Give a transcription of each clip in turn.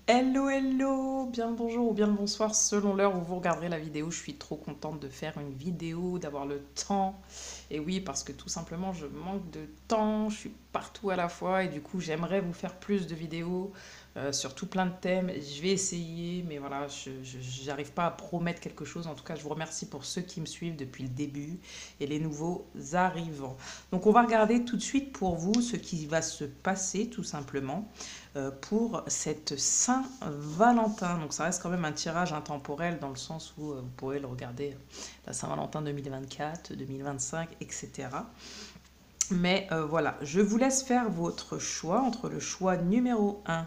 Hello, hello, bien le bonjour ou bien le bonsoir selon l'heure où vous regarderez la vidéo. Je suis trop contente de faire une vidéo, d'avoir le temps. Et oui, parce que tout simplement, je manque de temps, je suis partout à la fois et du coup, j'aimerais vous faire plus de vidéos sur tout plein de thèmes. Je vais essayer, mais voilà, j'arrive pas à promettre quelque chose. En tout cas, je vous remercie pour ceux qui me suivent depuis le début et les nouveaux arrivants. Donc, on va regarder tout de suite pour vous ce qui va se passer tout simplement pour cette Saint-Valentin. Donc ça reste quand même un tirage intemporel dans le sens où vous pourrez le regarder la Saint-Valentin 2024, 2025, etc. Mais voilà, je vous laisse faire votre choix entre le choix numéro 1,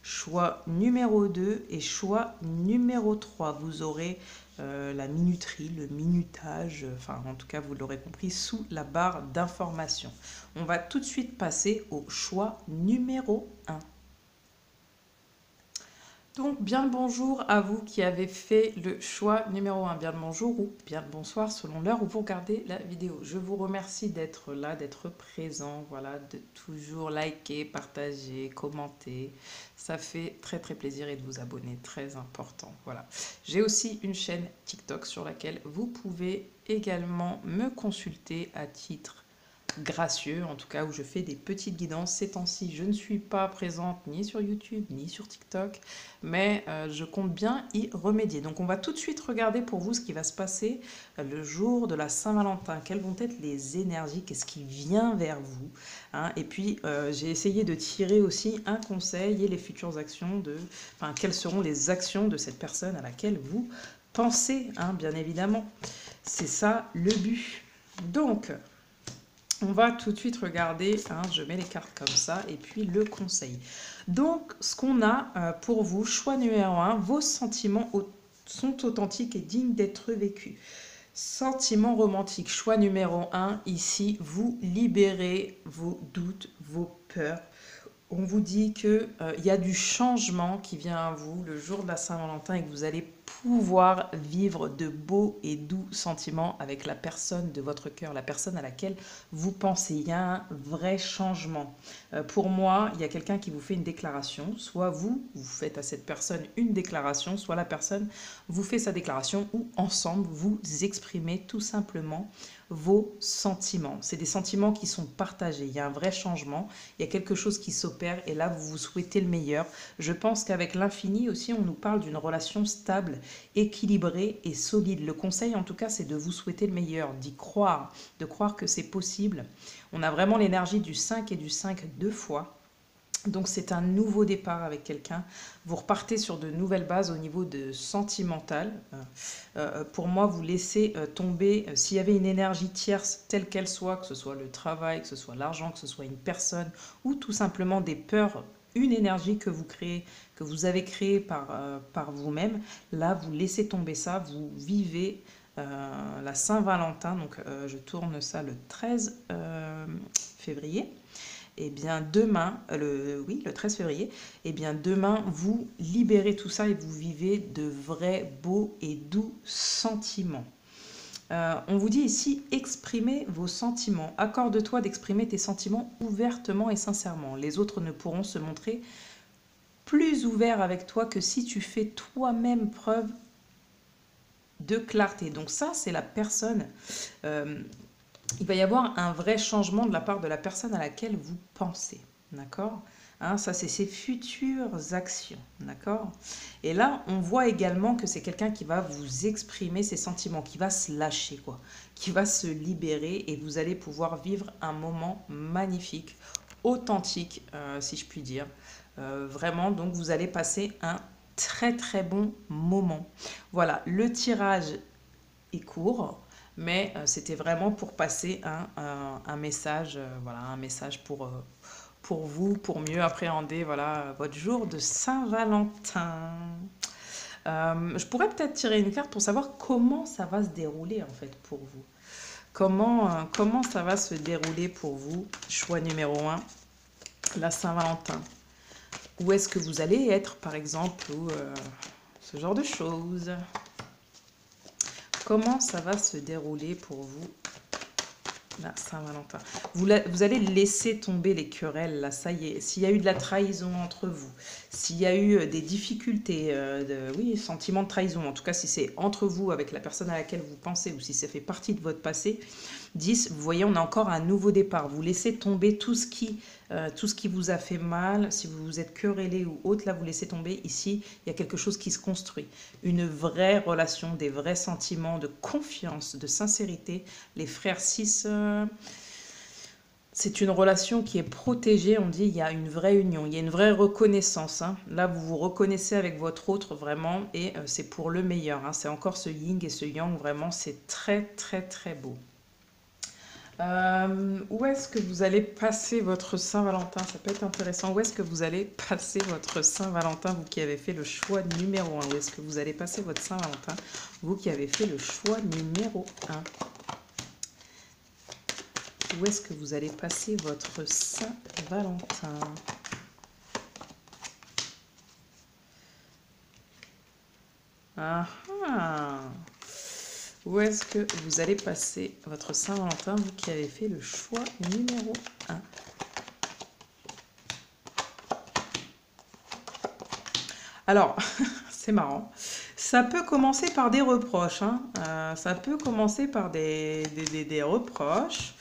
choix numéro 2 et choix numéro 3. Vous aurez la minuterie, le minutage, enfin en tout cas vous l'aurez compris, sous la barre d'information. On va tout de suite passer au choix numéro 1. Donc, bien le bonjour à vous qui avez fait le choix numéro 1. Bien le bonjour ou bien le bonsoir selon l'heure où vous regardez la vidéo. Je vous remercie d'être là, d'être présent, voilà, de toujours liker, partager, commenter. Ça fait très très plaisir et de vous abonner, très important. Voilà. J'ai aussi une chaîne TikTok sur laquelle vous pouvez également me consulter à titre gracieux, en tout cas où je fais des petites guidances. Ces temps-ci, je ne suis pas présente ni sur YouTube ni sur TikTok, mais je compte bien y remédier. Donc on va tout de suite regarder pour vous ce qui va se passer le jour de la Saint-Valentin. Quelles vont être les énergies, qu'est-ce qui vient vers vous, hein. Et puis j'ai essayé de tirer aussi un conseil et les futures actions de, enfin quelles seront les actions de cette personne à laquelle vous pensez, hein, bien évidemment. C'est ça le but. Donc, on va tout de suite regarder, hein, je mets les cartes comme ça, et puis le conseil. Donc, ce qu'on a pour vous, choix numéro 1, vos sentiments sont authentiques et dignes d'être vécus. Sentiment romantique, choix numéro 1, ici, vous libérez vos doutes, vos peurs. On vous dit qu'il y a du changement qui vient à vous le jour de la Saint-Valentin et que vous allez pouvoir vivre de beaux et doux sentiments avec la personne de votre cœur, la personne à laquelle vous pensez. Il y a un vrai changement. Pour moi, il y a quelqu'un qui vous fait une déclaration. Soit vous, vous faites à cette personne une déclaration, soit la personne vous fait sa déclaration ou ensemble, vous exprimez tout simplement vos sentiments. C'est des sentiments qui sont partagés. Il y a un vrai changement. Il y a quelque chose qui s'opère et là, vous vous souhaitez le meilleur. Je pense qu'avec l'infini aussi, on nous parle d'une relation stable, équilibrée et solide. Le conseil, en tout cas, c'est de vous souhaiter le meilleur, d'y croire, de croire que c'est possible. On a vraiment l'énergie du 5 et du 5 deux fois. Donc c'est un nouveau départ avec quelqu'un. Vous repartez sur de nouvelles bases au niveau de sentimental. Pour moi, vous laissez tomber, s'il y avait une énergie tierce telle qu'elle soit, que ce soit le travail, que ce soit l'argent, que ce soit une personne, ou tout simplement des peurs, une énergie que vous créez, que vous avez créée par vous-même, là, vous laissez tomber ça, vous vivez la Saint-Valentin. Donc je tourne ça le 13 février. Et bien demain, le 13 février, et bien demain, vous libérez tout ça et vous vivez de vrais, beaux et doux sentiments. On vous dit ici, exprimez vos sentiments. Accorde-toi d'exprimer tes sentiments ouvertement et sincèrement. Les autres ne pourront se montrer plus ouverts avec toi que si tu fais toi-même preuve de clarté. Donc ça, c'est la personne. Il va y avoir un vrai changement de la part de la personne à laquelle vous pensez. D'accord, hein, ça, c'est ses futures actions. D'accord. Et là, on voit également que c'est quelqu'un qui va vous exprimer ses sentiments, qui va se lâcher, quoi, qui va se libérer et vous allez pouvoir vivre un moment magnifique, authentique, si je puis dire. Vraiment, donc vous allez passer un très très bon moment. Voilà, le tirage est court, mais c'était vraiment pour passer un message, voilà, un message pour vous, pour mieux appréhender, voilà, votre jour de Saint-Valentin. Je pourrais peut-être tirer une carte pour savoir comment ça va se dérouler en fait pour vous. Comment ça va se dérouler pour vous. Choix numéro 1, la Saint-Valentin. Où est-ce que vous allez être, par exemple, ou ce genre de choses. Comment ça va se dérouler pour vous La Saint-Valentin. Vous allez laisser tomber les querelles, là, ça y est. S'il y a eu de la trahison entre vous, s'il y a eu des difficultés, oui, sentiment de trahison, en tout cas si c'est entre vous avec la personne à laquelle vous pensez ou si ça fait partie de votre passé, 10, vous voyez, on a encore un nouveau départ. Vous laissez tomber tout ce qui vous a fait mal. Si vous vous êtes querellé ou autre, là, vous laissez tomber. Ici, il y a quelque chose qui se construit. Une vraie relation, des vrais sentiments de confiance, de sincérité. Les frères 6, c'est une relation qui est protégée. On dit il y a une vraie union, il y a une vraie reconnaissance, hein. Là, vous vous reconnaissez avec votre autre, vraiment, et c'est pour le meilleur, hein. C'est encore ce yin et ce yang, vraiment, c'est très, très, très beau. Où est-ce que vous allez passer votre Saint-Valentin? Ça peut être intéressant. Où est-ce que vous allez passer votre Saint-Valentin, vous qui avez fait le choix numéro 1? Où est-ce que vous allez passer votre Saint-Valentin, vous qui avez fait le choix numéro 1? Où est-ce que vous allez passer votre Saint-Valentin? Ah ah! Où est-ce que vous allez passer votre Saint-Valentin, vous qui avez fait le choix numéro 1? Alors, c'est marrant. Ça peut commencer par des reproches, hein. Ça peut commencer par des reproches.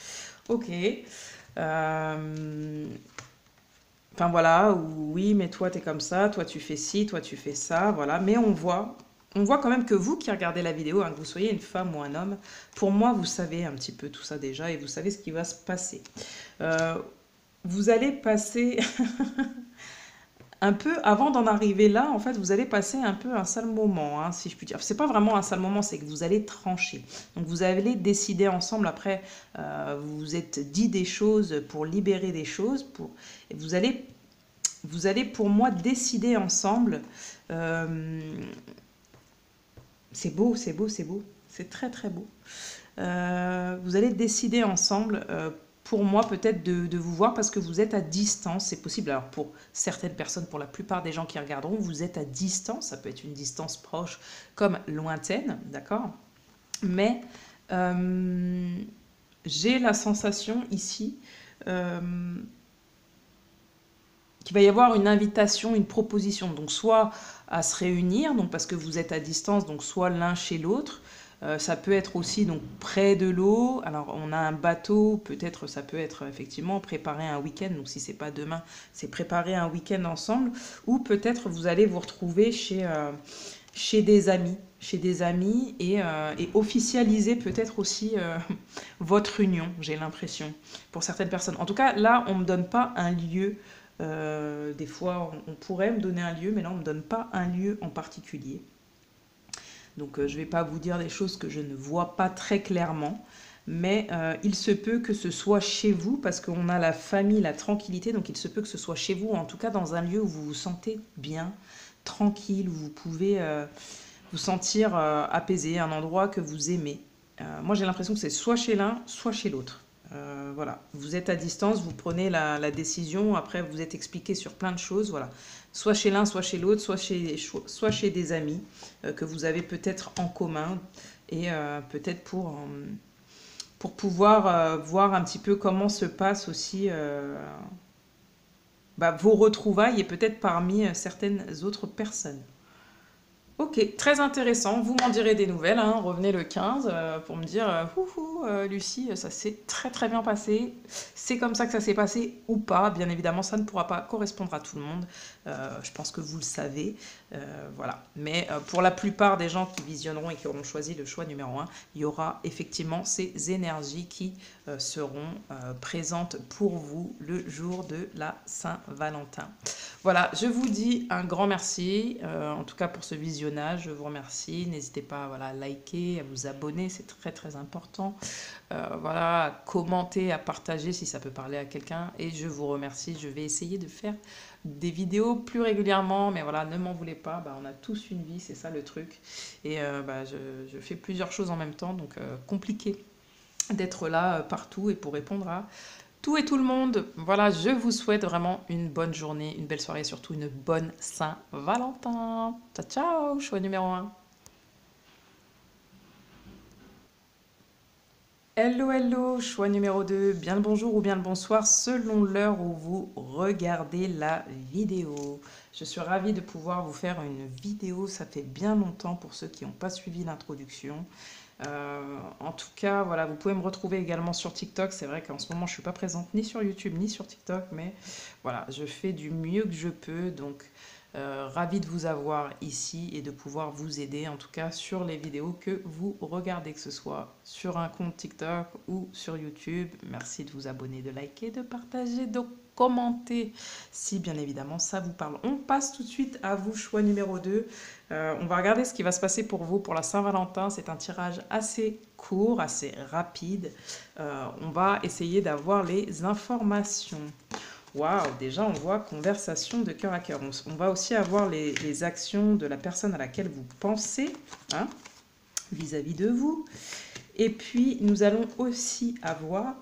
Ok. Enfin voilà, oui, mais toi t'es comme ça, toi tu fais ci, toi tu fais ça, voilà. Mais on voit quand même que vous qui regardez la vidéo, hein, que vous soyez une femme ou un homme, pour moi vous savez un petit peu tout ça déjà et vous savez ce qui va se passer. Vous allez passer un peu, avant d'en arriver là, en fait, vous allez passer un peu un sale moment, hein, si je puis dire. C'est pas vraiment un sale moment, c'est que vous allez trancher. Donc vous allez décider ensemble, après, vous vous êtes dit des choses pour libérer des choses, et vous allez pour moi décider ensemble. C'est beau, c'est beau, c'est beau. C'est très très beau. Vous allez décider ensemble, pour moi peut-être de vous voir parce que vous êtes à distance, c'est possible. Alors pour certaines personnes, pour la plupart des gens qui regarderont, vous êtes à distance, ça peut être une distance proche comme lointaine, d'accord? Mais j'ai la sensation ici qu'il va y avoir une invitation, une proposition, donc soit à se réunir, donc parce que vous êtes à distance, donc soit l'un chez l'autre. Ça peut être aussi donc près de l'eau. Alors on a un bateau, peut-être ça peut être effectivement préparer un week-end. Donc si c'est pas demain, c'est préparer un week-end ensemble. Ou peut-être vous allez vous retrouver chez des amis et officialiser peut-être aussi votre union. J'ai l'impression pour certaines personnes. En tout cas là on me donne pas un lieu. Des fois on pourrait me donner un lieu, mais là on me donne pas un lieu en particulier. Donc je ne vais pas vous dire des choses que je ne vois pas très clairement, mais il se peut que ce soit chez vous, parce qu'on a la famille, la tranquillité, donc il se peut que ce soit chez vous, en tout cas dans un lieu où vous vous sentez bien, tranquille, où vous pouvez vous sentir apaisé, un endroit que vous aimez. Moi j'ai l'impression que c'est soit chez l'un, soit chez l'autre. Voilà, vous êtes à distance, vous prenez la décision, après vous êtes expliqué sur plein de choses, voilà. Soit chez l'un, soit chez l'autre, soit chez des amis que vous avez peut-être en commun et peut-être pour pouvoir voir un petit peu comment se passe aussi vos retrouvailles et peut-être parmi certaines autres personnes. Ok, très intéressant. Vous m'en direz des nouvelles, hein. Revenez le 15 pour me dire Lucie, ça s'est très très bien passé. C'est comme ça que ça s'est passé ou pas. Bien évidemment, ça ne pourra pas correspondre à tout le monde. Je pense que vous le savez. Voilà. Mais pour la plupart des gens qui visionneront et qui auront choisi le choix numéro 1, il y aura effectivement ces énergies qui seront présentes pour vous le jour de la Saint-Valentin. Voilà, je vous dis un grand merci, en tout cas pour ce visionnage, je vous remercie. N'hésitez pas voilà, à liker, à vous abonner, c'est très très important. Voilà, à commenter, à partager si ça peut parler à quelqu'un. Et je vous remercie, je vais essayer de faire des vidéos plus régulièrement, mais voilà, ne m'en voulez pas, on a tous une vie, c'est ça le truc. Et je fais plusieurs choses en même temps, donc compliqué d'être là partout et pour répondre à tout et tout le monde. Voilà, je vous souhaite vraiment une bonne journée, une belle soirée et surtout une bonne Saint-Valentin. Ciao, ciao, choix numéro 1. Hello, hello, choix numéro 2, bien le bonjour ou bien le bonsoir selon l'heure où vous regardez la vidéo. Je suis ravie de pouvoir vous faire une vidéo, ça fait bien longtemps pour ceux qui n'ont pas suivi l'introduction. En tout cas, voilà, vous pouvez me retrouver également sur TikTok. C'est vrai qu'en ce moment, je ne suis pas présente ni sur YouTube ni sur TikTok, mais voilà, je fais du mieux que je peux. Donc, ravi de vous avoir ici et de pouvoir vous aider, en tout cas sur les vidéos que vous regardez, que ce soit sur un compte TikTok ou sur YouTube. Merci de vous abonner, de liker, de partager, de commenter si bien évidemment ça vous parle. On passe tout de suite à vous, choix numéro 2. On va regarder ce qui va se passer pour vous pour la Saint-Valentin. C'est un tirage assez court, assez rapide. On va essayer d'avoir les informations. Waouh, déjà on voit conversation de cœur à cœur. On va aussi avoir les actions de la personne à laquelle vous pensez, hein, vis-à-vis de vous. Et puis nous allons aussi avoir,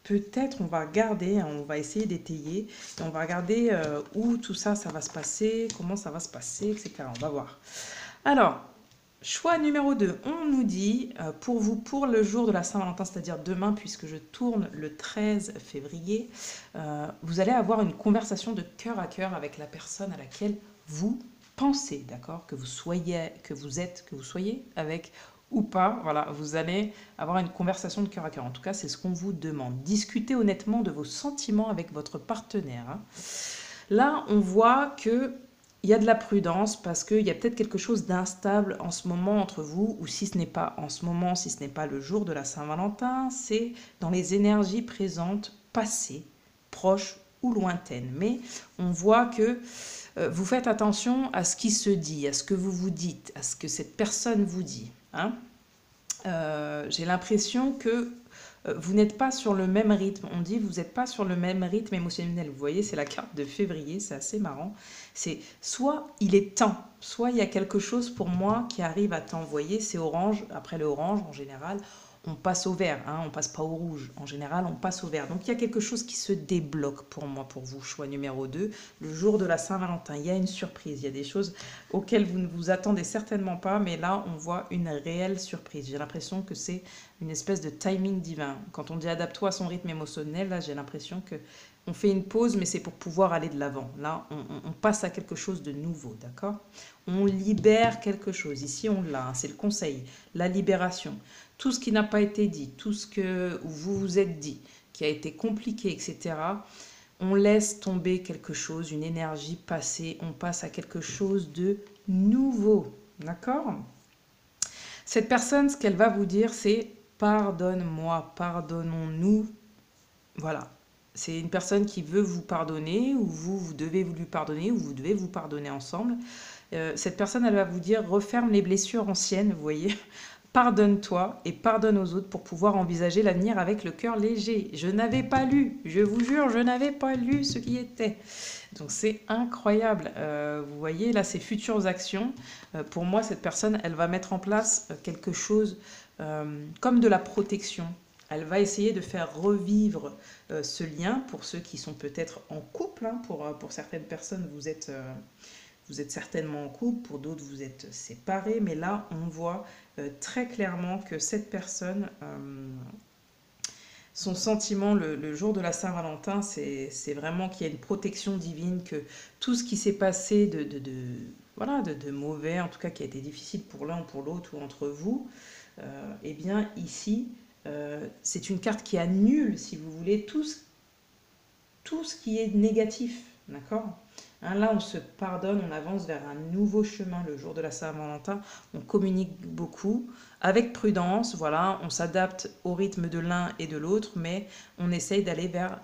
peut-être on va regarder, hein, on va essayer d'étayer, et on va regarder où tout ça, ça va se passer, comment ça va se passer, etc. On va voir. Alors, choix numéro 2, on nous dit, pour vous, pour le jour de la Saint-Valentin, c'est-à-dire demain, puisque je tourne le 13 février, vous allez avoir une conversation de cœur à cœur avec la personne à laquelle vous pensez, d'accord? Que vous soyez, que vous êtes, que vous soyez avec ou pas, voilà, vous allez avoir une conversation de cœur à cœur. En tout cas, c'est ce qu'on vous demande. Discutez honnêtement de vos sentiments avec votre partenaire, hein. Là, on voit que il y a de la prudence parce qu'il y a peut-être quelque chose d'instable en ce moment entre vous, ou si ce n'est pas en ce moment, si ce n'est pas le jour de la Saint-Valentin, c'est dans les énergies présentes, passées, proches ou lointaines. Mais on voit que vous faites attention à ce qui se dit, à ce que vous vous dites, à ce que cette personne vous dit, hein. J'ai l'impression que vous n'êtes pas sur le même rythme. On dit vous n'êtes pas sur le même rythme émotionnel. Vous voyez, c'est la carte de février, c'est assez marrant. C'est soit il est temps, soit il y a quelque chose pour moi qui arrive à temps. Vous voyez, c'est orange. Après le orange, en général, on passe au vert, hein, on passe pas au rouge. En général, on passe au vert. Donc il y a quelque chose qui se débloque pour moi, pour vous. Choix numéro 2, le jour de la Saint-Valentin. Il y a une surprise, il y a des choses auxquelles vous ne vous attendez certainement pas, mais là, on voit une réelle surprise. J'ai l'impression que c'est une espèce de timing divin. Quand on dit adapte-toi à son rythme émotionnel, là, j'ai l'impression que on fait une pause, mais c'est pour pouvoir aller de l'avant. Là, on passe à quelque chose de nouveau, d'accord? On libère quelque chose. Ici, on l'a, hein, c'est le conseil, la libération. Tout ce qui n'a pas été dit, tout ce que vous vous êtes dit, qui a été compliqué, etc., on laisse tomber quelque chose, une énergie passée, on passe à quelque chose de nouveau, d'accord? Cette personne, ce qu'elle va vous dire, c'est pardonne-moi, pardonnons-nous. Voilà. C'est une personne qui veut vous pardonner, ou vous devez lui pardonner, ou vous devez vous pardonner ensemble. Cette personne, elle va vous dire referme les blessures anciennes, vous voyez. Pardonne-toi et pardonne aux autres pour pouvoir envisager l'avenir avec le cœur léger. Je n'avais pas lu, je vous jure, je n'avais pas lu ce qui était. Donc c'est incroyable. Vous voyez, là, ces futures actions, pour moi, cette personne, elle va mettre en place quelque chose comme de la protection. Elle va essayer de faire revivre ce lien pour ceux qui sont peut-être en couple, hein. Pour certaines personnes, vous êtes certainement en couple, pour d'autres, vous êtes séparés. Mais là, on voit très clairement que cette personne, son sentiment le jour de la Saint-Valentin, c'est vraiment qu'il y a une protection divine, que tout ce qui s'est passé voilà, de mauvais, en tout cas qui a été difficile pour l'un ou pour l'autre ou entre vous, eh bien ici, c'est une carte qui annule, si vous voulez, tout ce qui est négatif, d'accord? Hein, là, on se pardonne, on avance vers un nouveau chemin le jour de la Saint-Valentin. On communique beaucoup, avec prudence, voilà, on s'adapte au rythme de l'un et de l'autre, mais on essaye d'aller vers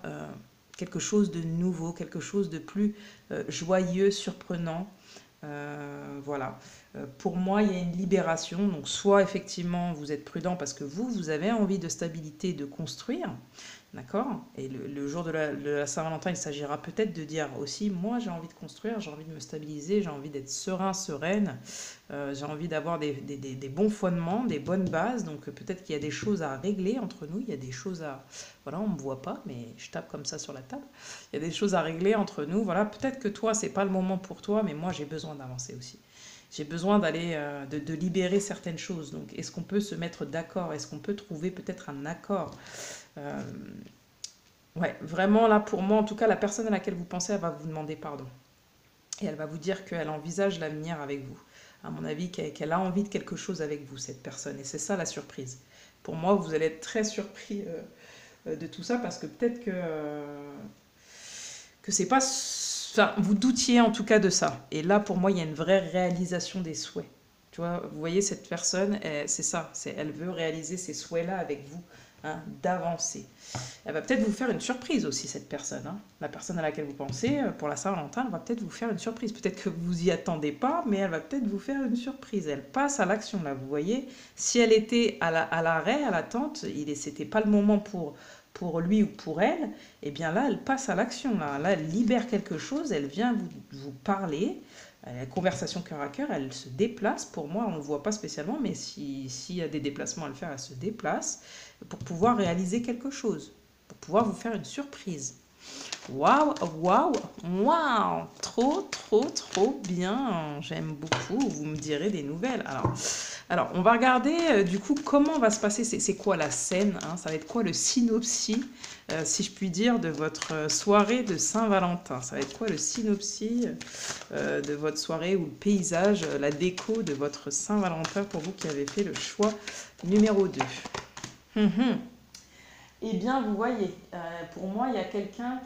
quelque chose de nouveau, quelque chose de plus joyeux, surprenant. Voilà. Pour moi, il y a une libération. Donc, soit effectivement, vous êtes prudent parce que vous avez envie de stabilité, de construire. D'accord? Et le jour de la Saint-Valentin, il s'agira peut-être de dire aussi, moi j'ai envie de construire, j'ai envie de me stabiliser, j'ai envie d'être serein, sereine, j'ai envie d'avoir des bons fondements, des bonnes bases. Donc peut-être qu'il y a des choses à régler entre nous, il y a des choses à... Voilà, on ne me voit pas, mais je tape comme ça sur la table. Il y a des choses à régler entre nous. Voilà, peut-être que toi, c'est pas le moment pour toi, mais moi j'ai besoin d'avancer aussi. J'ai besoin d'aller, de libérer certaines choses. Donc, est-ce qu'on peut se mettre d'accord? Est-ce qu'on peut trouver peut-être un accord? Euh, ouais, vraiment là, pour moi, en tout cas, la personne à laquelle vous pensez, elle va vous demander pardon. Et elle va vous dire qu'elle envisage l'avenir avec vous. À mon avis, qu'elle a envie de quelque chose avec vous, cette personne. Et c'est ça la surprise. Pour moi, vous allez être très surpris de tout ça parce que peut-être que c'est pas. Enfin, vous doutiez en tout cas de ça. Et là, pour moi, il y a une vraie réalisation des souhaits. Tu vois, vous voyez, cette personne, c'est ça. Elle veut réaliser ces souhaits-là avec vous, hein, d'avancer. Elle va peut-être vous faire une surprise aussi, cette personne, hein. La personne à laquelle vous pensez, pour la Saint-Valentin, elle va peut-être vous faire une surprise. Peut-être que vous y attendez pas, mais elle va peut-être vous faire une surprise. Elle passe à l'action, là, vous voyez. Si elle était à l'arrêt, à l'attente, c'était pas le moment pour lui ou pour elle, eh bien là, elle passe à l'action. Là, elle libère quelque chose, elle vient vous parler. Conversation cœur à cœur, elle se déplace. Pour moi, on ne le voit pas spécialement, mais s'il y a des déplacements à le faire, elle se déplace pour pouvoir réaliser quelque chose, pour pouvoir vous faire une surprise. Waouh, waouh, waouh, trop, trop, trop bien. J'aime beaucoup. Vous me direz des nouvelles. Alors on va regarder du coup comment va se passer. C'est quoi la scène, hein? Ça va être quoi le synopsis, si je puis dire, de votre soirée de Saint-Valentin? Ça va être quoi le synopsis de votre soirée ou le paysage, la déco de votre Saint-Valentin pour vous qui avez fait le choix numéro 2? Eh bien, vous voyez, pour moi, il y a quelqu'un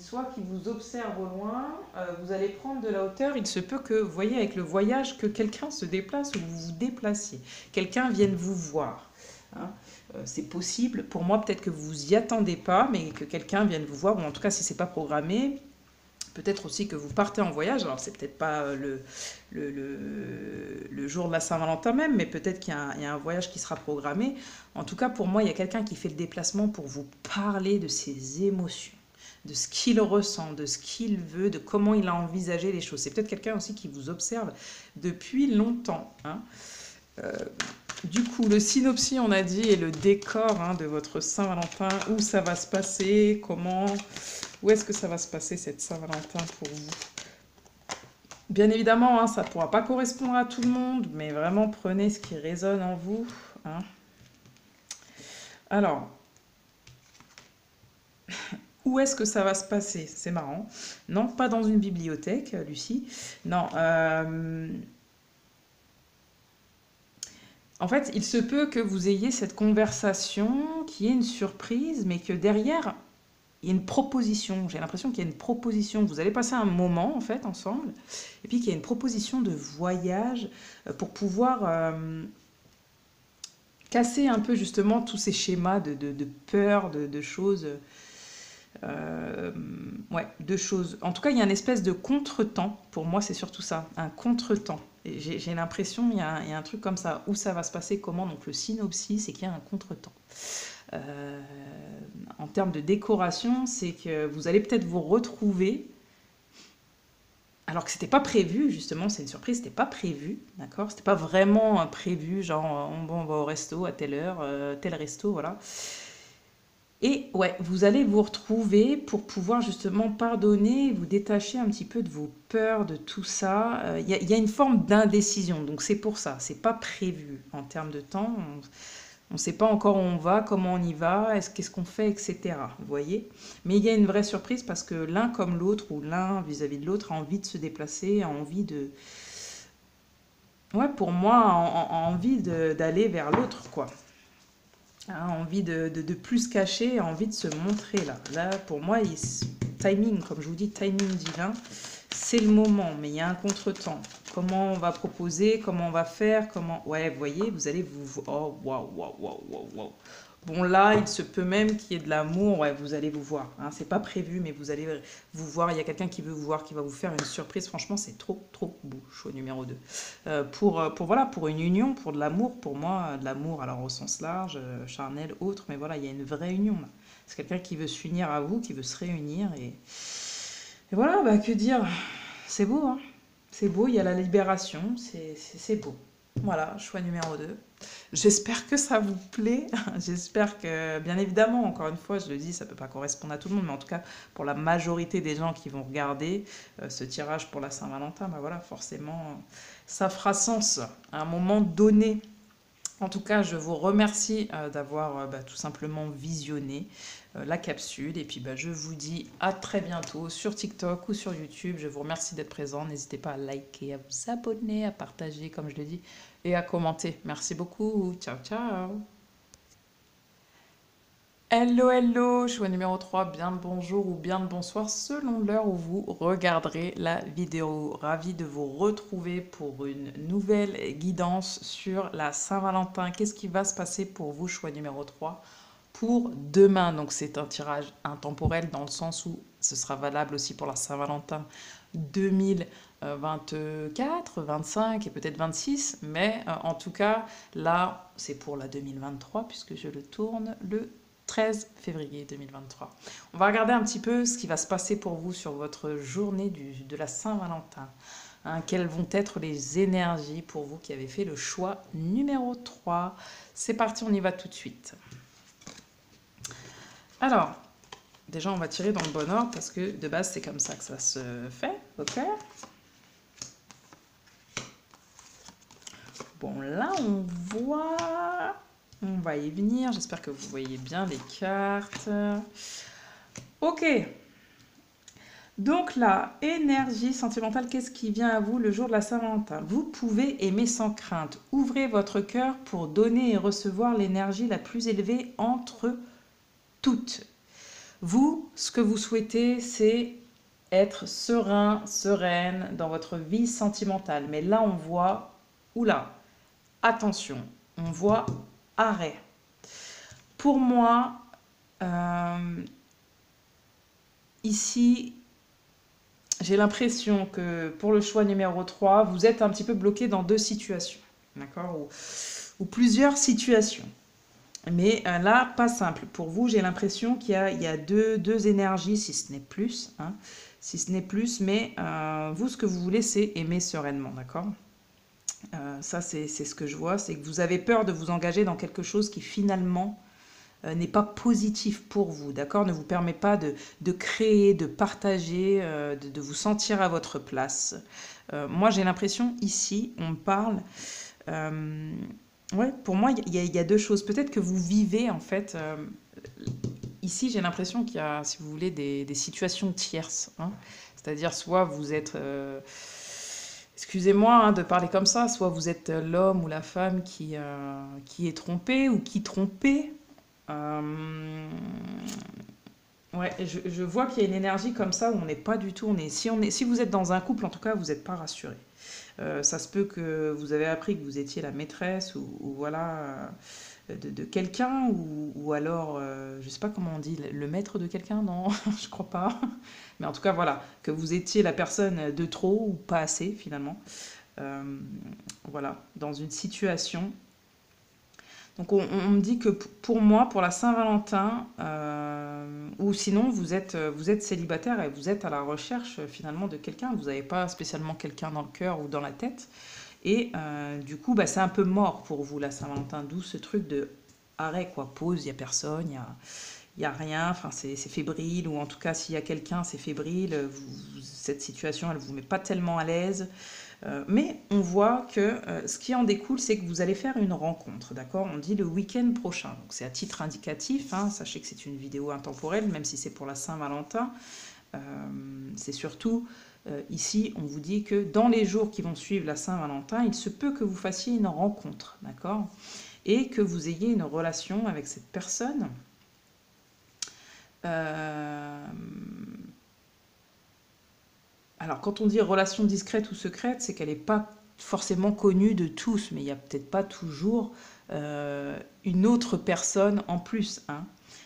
soit qui vous observe au loin, vous allez prendre de la hauteur. Il se peut que, vous voyez, avec le voyage, que quelqu'un se déplace ou vous vous déplaciez. Quelqu'un vienne vous voir, hein. C'est possible. Pour moi, peut-être que vous y attendez pas, mais que quelqu'un vienne vous voir, ou en tout cas, si c'est pas programmé, peut-être aussi que vous partez en voyage. Alors, c'est peut-être pas le jour de la Saint-Valentin même, mais peut-être qu'il y a un voyage qui sera programmé. En tout cas, pour moi, il y a quelqu'un qui fait le déplacement pour vous parler de ses émotions, de ce qu'il ressent, de ce qu'il veut, de comment il a envisagé les choses. C'est peut-être quelqu'un aussi qui vous observe depuis longtemps, hein. Du coup, le synopsis, on a dit, et le décor, hein, de votre Saint-Valentin, où ça va se passer, comment, où est-ce que ça va se passer cette Saint-Valentin pour vous? Bien évidemment, hein, ça ne pourra pas correspondre à tout le monde, mais vraiment prenez ce qui résonne en vous, hein. Alors, où est-ce que ça va se passer? C'est marrant. Non, pas dans une bibliothèque, Lucie. Non. En fait, il se peut que vous ayez cette conversation, qui est une surprise, mais que derrière, il y a une proposition. J'ai l'impression qu'il y a une proposition. Vous allez passer un moment, en fait, ensemble, et puis qu'il y a une proposition de voyage pour pouvoir casser un peu, justement, tous ces schémas de peur, de choses. Ouais, de choses. En tout cas, il y a une espèce de contretemps. Pour moi, c'est surtout ça, un contretemps. Et j'ai l'impression, il y a un truc comme ça. Où ça va se passer, comment? Donc, le synopsis, c'est qu'il y a un contretemps. En termes de décoration, c'est que vous allez peut-être vous retrouver, alors que c'était pas prévu, justement, c'est une surprise, c'était pas prévu, d'accord? C'était pas vraiment prévu, genre, bon, on va au resto à telle heure, tel resto, voilà. Et ouais, vous allez vous retrouver pour pouvoir justement pardonner, vous détacher un petit peu de vos peurs, de tout ça. Il y a une forme d'indécision, donc c'est pour ça, c'est pas prévu en termes de temps. On ne sait pas encore où on va, comment on y va, qu'est-ce qu'on fait, etc. Vous voyez? Mais il y a une vraie surprise parce que l'un comme l'autre, ou l'un vis-à-vis de l'autre, a envie de se déplacer, a envie de... Ouais, pour moi, a envie d'aller vers l'autre, quoi. A envie de plus se cacher, a envie de se montrer, là. Là, pour moi, timing, comme je vous dis, timing divin, c'est le moment, mais il y a un contretemps. Comment on va proposer, comment on va faire, comment... Ouais, vous voyez, vous allez vous... Oh, waouh, waouh, waouh, waouh, waouh. Bon, là, il se peut même qu'il y ait de l'amour. Ouais, vous allez vous voir, hein. C'est pas prévu, mais vous allez vous voir. Il y a quelqu'un qui veut vous voir, qui va vous faire une surprise. Franchement, c'est trop, trop beau. Choix numéro 2. Voilà, pour une union, pour de l'amour. Pour moi, de l'amour, alors au sens large, charnel, autre. Mais voilà, il y a une vraie union, là. C'est quelqu'un qui veut s'unir à vous, qui veut se réunir. Et voilà, bah, que dire? C'est beau, hein. C'est beau, il y a la libération. C'est beau. Voilà, choix numéro 2. J'espère que ça vous plaît. J'espère que, bien évidemment, encore une fois, je le dis, ça ne peut pas correspondre à tout le monde, mais en tout cas, pour la majorité des gens qui vont regarder ce tirage pour la Saint-Valentin, bah voilà, forcément, ça fera sens à un moment donné. En tout cas, je vous remercie d'avoir tout simplement visionné la capsule. Et puis, je vous dis à très bientôt sur TikTok ou sur YouTube. Je vous remercie d'être présent. N'hésitez pas à liker, à vous abonner, à partager, comme je le dis, et à commenter. Merci beaucoup. Ciao, ciao. Hello, hello, choix numéro 3, bien le bonjour ou bien le bonsoir selon l'heure où vous regarderez la vidéo. Ravi de vous retrouver pour une nouvelle guidance sur la Saint-Valentin. Qu'est-ce qui va se passer pour vous, choix numéro 3, pour demain? Donc c'est un tirage intemporel dans le sens où ce sera valable aussi pour la Saint-Valentin 2024, 25 et peut-être 26. Mais en tout cas, là, c'est pour la 2023 puisque je le tourne le 13 février 2023. On va regarder un petit peu ce qui va se passer pour vous sur votre journée de la Saint-Valentin. Hein, quelles vont être les énergies pour vous qui avez fait le choix numéro 3? C'est parti, on y va tout de suite. Alors, déjà on va tirer dans le bon ordre parce que de base c'est comme ça que ça se fait, ok? Bon, là on voit... On va y venir, j'espère que vous voyez bien les cartes. Ok. Donc là, énergie sentimentale, qu'est-ce qui vient à vous le jour de la Saint-Valentin? Vous pouvez aimer sans crainte. Ouvrez votre cœur pour donner et recevoir l'énergie la plus élevée entre toutes. Vous, ce que vous souhaitez, c'est être serein, sereine dans votre vie sentimentale. Mais là, on voit, oula, attention, on voit arrêt. Pour moi, ici, j'ai l'impression que pour le choix numéro 3, vous êtes un petit peu bloqué dans deux situations, d'accord, ou plusieurs situations. Mais là, pas simple. Pour vous, j'ai l'impression qu'il y a deux énergies, si ce n'est plus. Hein, si ce n'est plus, mais vous, ce que vous voulez, c'est aimer sereinement, d'accord? Ça, c'est ce que je vois, c'est que vous avez peur de vous engager dans quelque chose qui finalement n'est pas positif pour vous, d'accord? Ne vous permet pas de créer, de partager, de vous sentir à votre place. Moi, j'ai l'impression, ici, on me parle... ouais, pour moi, il y a deux choses. Peut-être que vous vivez, en fait... ici, j'ai l'impression qu'il y a, si vous voulez, des situations tierces. Hein. C'est-à-dire, soit vous êtes... excusez-moi hein, de parler comme ça, soit vous êtes l'homme ou la femme qui est trompé ou qui trompait. Ouais, je vois qu'il y a une énergie comme ça où on n'est pas du tout. Si vous êtes dans un couple, en tout cas, vous n'êtes pas rassuré. Ça se peut que vous avez appris que vous étiez la maîtresse ou voilà de quelqu'un ou alors je sais pas comment on dit le maître de quelqu'un, non, je crois pas. Mais en tout cas voilà que vous étiez la personne de trop ou pas assez finalement. Voilà dans une situation. Donc on me dit que pour moi, pour la Saint-Valentin, ou sinon vous êtes célibataire et vous êtes à la recherche finalement de quelqu'un, vous n'avez pas spécialement quelqu'un dans le cœur ou dans la tête, et du coup c'est un peu mort pour vous la Saint-Valentin, d'où ce truc de arrêt quoi, pause, il n'y a personne, il y a rien, enfin c'est fébrile, ou en tout cas s'il y a quelqu'un c'est fébrile, cette situation elle vous met pas tellement à l'aise. Mais on voit que ce qui en découle, c'est que vous allez faire une rencontre, d'accord? On dit le week-end prochain. Donc c'est à titre indicatif, hein, sachez que c'est une vidéo intemporelle, même si c'est pour la Saint-Valentin. C'est surtout, ici, on vous dit que dans les jours qui vont suivre la Saint-Valentin, il se peut que vous fassiez une rencontre, d'accord? Et que vous ayez une relation avec cette personne. Alors, quand on dit relation discrète ou secrète, c'est qu'elle n'est pas forcément connue de tous, mais il n'y a peut-être pas toujours une autre personne en plus. Hein.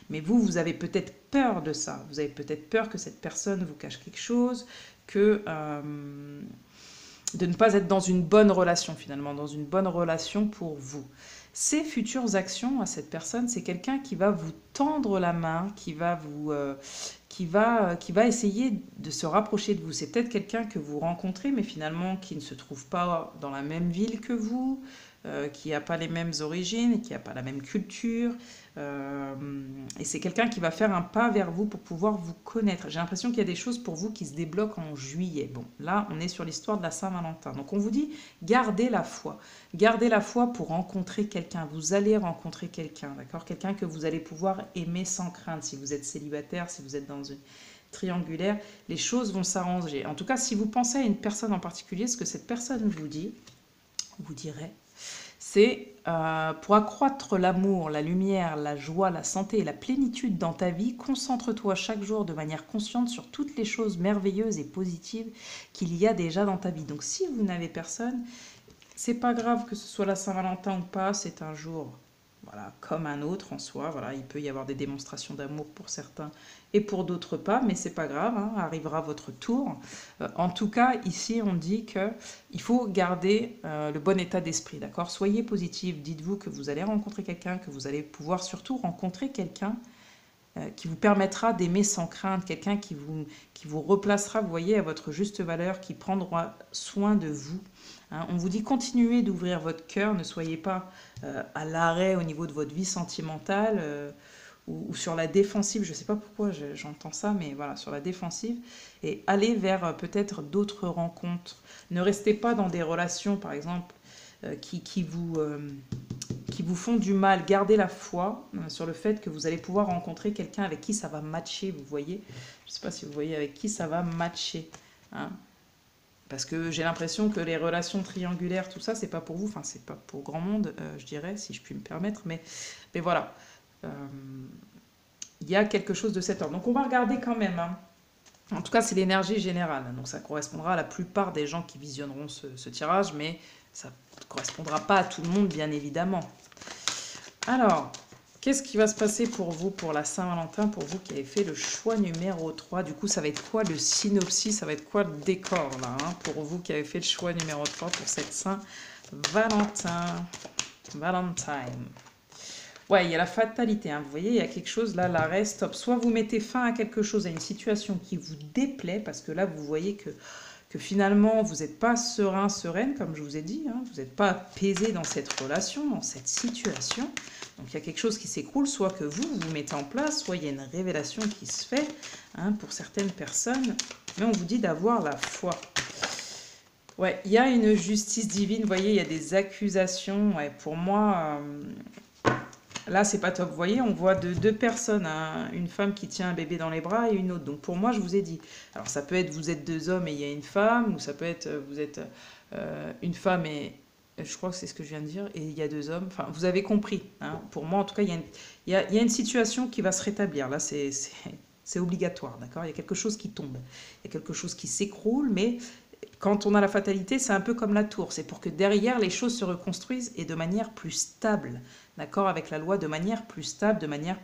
Mais vous avez peut-être peur de ça. Vous avez peut-être peur que cette personne vous cache quelque chose, que de ne pas être dans une bonne relation finalement, dans une bonne relation pour vous. Ces futures actions à cette personne, c'est quelqu'un qui va vous tendre la main, qui va qui va essayer de se rapprocher de vous. C'est peut-être quelqu'un que vous rencontrez, mais finalement qui ne se trouve pas dans la même ville que vous, qui n'a pas les mêmes origines, qui n'a pas la même culture. euh, et c'est quelqu'un qui va faire un pas vers vous pour pouvoir vous connaître. J'ai l'impression qu'il y a des choses pour vous qui se débloquent en juillet. Bon, là, on est sur l'histoire de la Saint-Valentin. Donc on vous dit, gardez la foi. Gardez la foi pour rencontrer quelqu'un. Vous allez rencontrer quelqu'un, d'accord? Quelqu'un que vous allez pouvoir aimer sans crainte. Si vous êtes célibataire, si vous êtes dans une triangulaire, les choses vont s'arranger. En tout cas, si vous pensez à une personne en particulier, ce que cette personne vous dit, vous dirait, c'est pour accroître l'amour, la lumière, la joie, la santé et la plénitude dans ta vie, concentre-toi chaque jour de manière consciente sur toutes les choses merveilleuses et positives qu'il y a déjà dans ta vie. Donc si vous n'avez personne, c'est pas grave que ce soit la Saint-Valentin ou pas, c'est un jour voilà, comme un autre en soi. Voilà, il peut y avoir des démonstrations d'amour pour certains et pour d'autres pas, mais c'est pas grave, hein, arrivera votre tour. En tout cas, ici, on dit que il faut garder le bon état d'esprit, d'accord? Soyez positif, dites-vous que vous allez rencontrer quelqu'un, que vous allez pouvoir surtout rencontrer quelqu'un qui vous permettra d'aimer sans crainte, quelqu'un qui vous replacera, vous voyez, à votre juste valeur, qui prendra soin de vous. Hein, on vous dit continuez d'ouvrir votre cœur, ne soyez pas à l'arrêt au niveau de votre vie sentimentale ou sur la défensive, je ne sais pas pourquoi j'entends ça, mais voilà, sur la défensive, et allez vers peut-être d'autres rencontres. Ne restez pas dans des relations, par exemple, qui vous font du mal. Gardez la foi sur le fait que vous allez pouvoir rencontrer quelqu'un avec qui ça va matcher, vous voyez. Je ne sais pas si vous voyez avec qui ça va matcher. Hein. Parce que j'ai l'impression que les relations triangulaires, tout ça, c'est pas pour vous, enfin, c'est pas pour grand monde, je dirais, si je puis me permettre, mais voilà. Il y a quelque chose de cet ordre. Donc on va regarder quand même. Hein. En tout cas, c'est l'énergie générale. Donc ça correspondra à la plupart des gens qui visionneront ce tirage, mais ça ne correspondra pas à tout le monde, bien évidemment. Alors, qu'est-ce qui va se passer pour vous, pour la Saint-Valentin, pour vous qui avez fait le choix numéro 3? Du coup, ça va être quoi le synopsis? Ça va être quoi le décor, là, hein, pour vous qui avez fait le choix numéro 3 pour cette Saint-Valentin? Valentine. Ouais, il y a la fatalité, hein. Vous voyez, il y a quelque chose là, l'arrêt, stop. Soit vous mettez fin à quelque chose, à une situation qui vous déplaît, parce que là, vous voyez que finalement, vous n'êtes pas serein, sereine, comme je vous ai dit, hein. Vous n'êtes pas apaisé dans cette relation, dans cette situation. Donc il y a quelque chose qui s'écroule, soit que vous mettez en place, soit il y a une révélation qui se fait hein, pour certaines personnes. Mais on vous dit d'avoir la foi. Ouais, il y a une justice divine, vous voyez, il y a des accusations. Ouais, pour moi, là, c'est pas top. Vous voyez, on voit deux personnes, hein, une femme qui tient un bébé dans les bras et une autre. Donc pour moi, je vous ai dit. Alors ça peut être vous êtes deux hommes et il y a une femme, ou ça peut être vous êtes une femme et je crois que c'est ce que je viens de dire, et il y a deux hommes. Enfin, vous avez compris. Hein. Pour moi, en tout cas, il y a une situation qui va se rétablir. Là, c'est obligatoire, d'accord? Il y a quelque chose qui tombe. Il y a quelque chose qui s'écroule, mais quand on a la fatalité, c'est un peu comme la tour. C'est pour que derrière, les choses se reconstruisent et de manière plus stable. D'accord? Avec la loi, de manière plus stable, de manière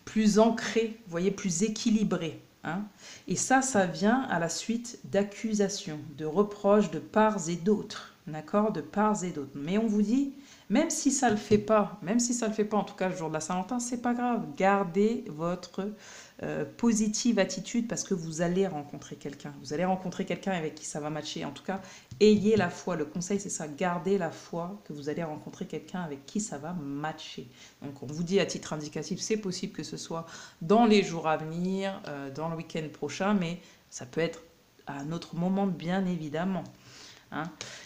plus ancrée, vous voyez, plus équilibrée. Hein? Et ça vient à la suite d'accusations, de reproches de parts et d'autres. D'accord? De parts et d'autres. Mais on vous dit, même si ça ne le fait pas, en tout cas le jour de la Saint-Valentin, c'est pas grave. Gardez votre positive attitude parce que vous allez rencontrer quelqu'un. Vous allez rencontrer quelqu'un avec qui ça va matcher. En tout cas, ayez la foi. Le conseil, c'est ça. Gardez la foi que vous allez rencontrer quelqu'un avec qui ça va matcher. Donc, on vous dit à titre indicatif, c'est possible que ce soit dans les jours à venir, dans le week-end prochain, mais ça peut être à un autre moment, bien évidemment. Hein.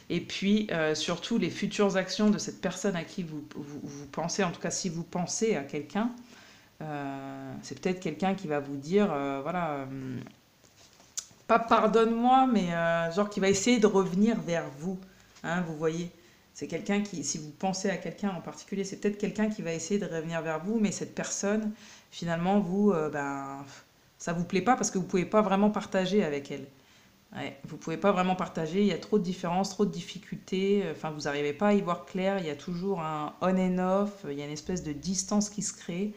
Et puis, surtout, les futures actions de cette personne à qui vous pensez, en tout cas, si vous pensez à quelqu'un, c'est peut-être quelqu'un qui va vous dire, voilà, pas pardonne-moi, mais genre qui va essayer de revenir vers vous. Hein, vous voyez, c'est quelqu'un qui, si vous pensez à quelqu'un en particulier, c'est peut-être quelqu'un qui va essayer de revenir vers vous, mais cette personne, finalement, vous, ça vous plaît pas parce que vous pouvez pas vraiment partager avec elle. Ouais, vous pouvez pas vraiment partager, il y a trop de différences, trop de difficultés, enfin vous n'arrivez pas à y voir clair, il y a toujours un on and off, il y a une espèce de distance qui se crée.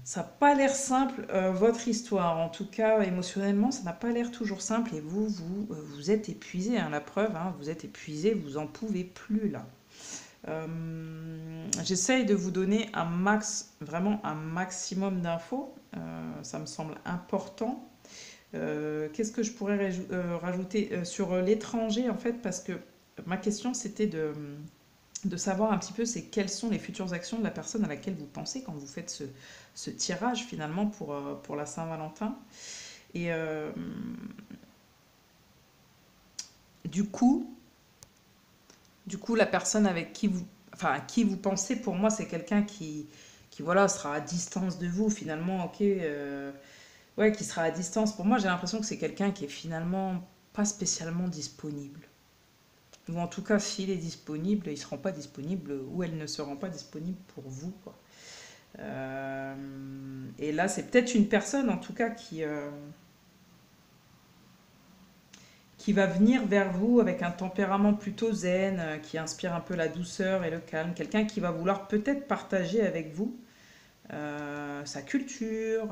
Ça n'a pas l'air simple, votre histoire, en tout cas émotionnellement, ça n'a pas l'air toujours simple et vous êtes épuisé, hein, la preuve, hein, vous êtes épuisé, vous en pouvez plus là. J'essaye de vous donner un max, vraiment un maximum d'infos. Ça me semble important. Qu'est-ce que je pourrais rajouter sur l'étranger en fait, parce que ma question c'était de savoir un petit peu c'est quelles sont les futures actions de la personne à laquelle vous pensez quand vous faites ce tirage finalement pour la Saint-Valentin. Et du coup, la personne avec qui vous, enfin, à qui vous pensez, pour moi, c'est quelqu'un qui voilà, sera à distance de vous finalement, ok, ouais, qui sera à distance. Pour moi, j'ai l'impression que c'est quelqu'un qui est finalement pas spécialement disponible. Ou en tout cas, s'il est disponible, il ne se rend pas disponible ou elle ne se rend pas disponible pour vous, quoi. Et là, c'est peut-être une personne, en tout cas, qui va venir vers vous avec un tempérament plutôt zen, qui inspire un peu la douceur et le calme. Quelqu'un qui va vouloir peut-être partager avec vous sa culture.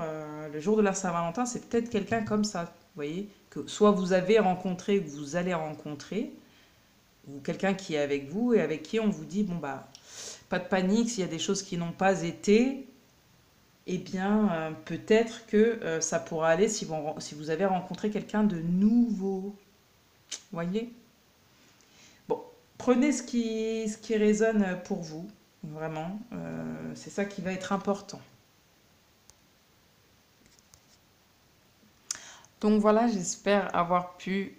Le jour de la Saint-Valentin, c'est peut-être quelqu'un comme ça, vous voyez, que soit vous avez rencontré ou que vous allez rencontrer, ou quelqu'un qui est avec vous et avec qui on vous dit, bon bah, pas de panique, s'il y a des choses qui n'ont pas été, eh bien, peut-être que ça pourra aller si vous avez rencontré quelqu'un de nouveau. Vous voyez? Bon, prenez ce qui résonne pour vous, vraiment. C'est ça qui va être important. Donc voilà, j'espère avoir pu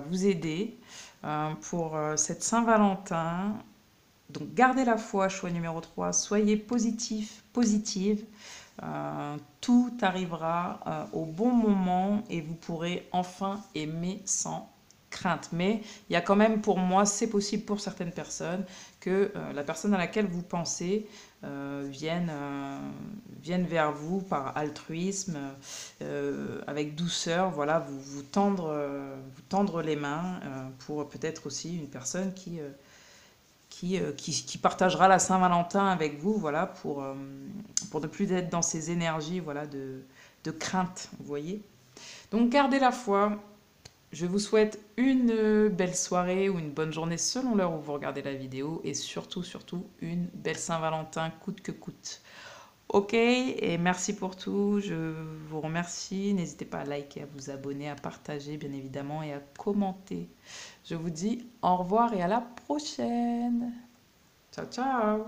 vous aider pour cette Saint-Valentin. Donc gardez la foi, choix numéro 3. Soyez positif, positive. Tout arrivera au bon moment et vous pourrez enfin aimer sans crainte. Mais il y a quand même pour moi, c'est possible pour certaines personnes que la personne à laquelle vous pensez vienne vers vous par altruisme, avec douceur, voilà, vous tendre les mains pour peut-être aussi une personne qui partagera la Saint-Valentin avec vous, voilà, pour ne plus être dans ces énergies, voilà, de crainte, vous voyez. Donc gardez la foi. Je vous souhaite une belle soirée ou une bonne journée selon l'heure où vous regardez la vidéo et surtout, surtout, une belle Saint-Valentin coûte que coûte. Ok, et merci pour tout. Je vous remercie. N'hésitez pas à liker, à vous abonner, à partager, bien évidemment, et à commenter. Je vous dis au revoir et à la prochaine. Ciao, ciao.